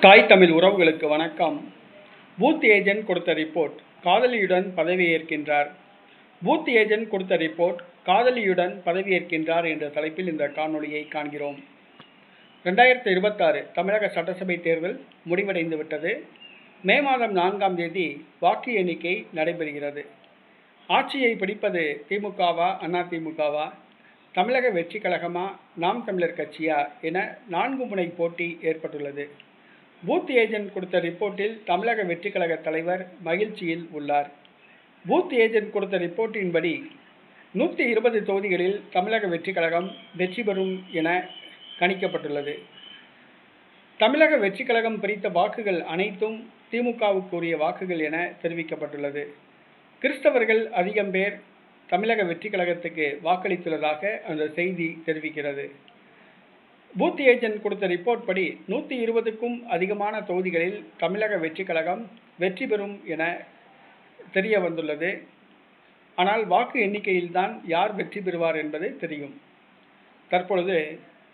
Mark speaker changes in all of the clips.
Speaker 1: தாய் தமிழ் உறவுகளுக்கு வணக்கம். பூத் ஏஜென்ட் கொடுத்த ரிப்போர்ட், காதலியுடன் பதவியேற்கின்றார். பூத் ஏஜென்ட் கொடுத்த ரிப்போர்ட், காதலியுடன் பதவியேற்கின்றார் என்ற தலைப்பில் இந்த காணொளியை காண்கிறோம். 2026 தமிழக சட்டசபை தேர்தல் முடிவடைந்து விட்டது. மே மாதம் 4ஆம் தேதி வாக்கு எண்ணிக்கை நடைபெறுகிறது. ஆட்சியை பிடிப்பது திமுகவா, அதிமுகவா, தமிழக வெற்றி கழகமா, நாம் தமிழர் கட்சியா என 4 முனை போட்டி ஏற்பட்டுள்ளது. பூத் ஏஜென்ட் கொடுத்த ரிப்போர்ட்டில் தமிழக வெற்றி கழக தலைவர் மகிழ்ச்சியில் உள்ளார். பூத் ஏஜென்ட் கொடுத்த ரிப்போர்ட்டின்படி 120 தொகுதிகளில் தமிழக வெற்றி கழகம் வெற்றி பெறும் என கணிக்கப்பட்டுள்ளது. தமிழக வெற்றி கழகம் பிரித்த வாக்குகள் அனைத்தும் திமுகவுக்குரிய வாக்குகள் என தெரிவிக்கப்பட்டுள்ளது. கிறிஸ்தவர்கள் அதிகம் பேர் தமிழக வெற்றி கழகத்துக்கு வாக்களித்துள்ளதாக அந்த செய்தி தெரிவிக்கிறது. பூத் ஏஜென்ட் கொடுத்த ரிப்போர்ட் படி 120க்கும் அதிகமான தொகுதிகளில் தமிழக வெற்றி கழகம் வெற்றி பெறும் என தெரிய வந்துள்ளது. ஆனால் வாக்கு எண்ணிக்கையில்தான் யார் வெற்றி பெறுவார் என்பது தெரியும். தற்பொழுது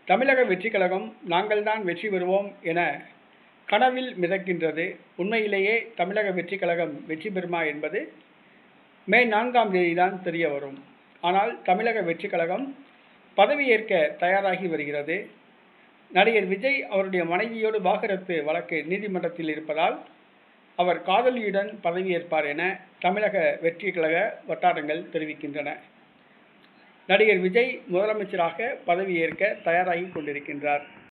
Speaker 1: தமிழக வெற்றி கழகம் நாங்கள்தான் வெற்றி பெறுவோம் என கனவில் மிதக்கின்றது. உண்மையிலேயே தமிழக வெற்றி கழகம் வெற்றி பெறுமா என்பது மே 4ஆம் தேதிதான் தெரிய வரும். ஆனால் தமிழக வெற்றி கழகம் பதவியேற்க தயாராகி வருகிறது. நடிகர் விஜய் அவருடைய மனைவியோடு வாகரத்து வழக்கு நீதிமன்றத்தில் இருப்பதால் அவர் காதலியுடன் பதவியேற்பார் என தமிழக வெற்றி கழக வட்டாரங்கள் தெரிவிக்கின்றன. நடிகர் விஜய் முதலமைச்சராக பதவியேற்க தயாராகி கொண்டிருக்கின்றார்.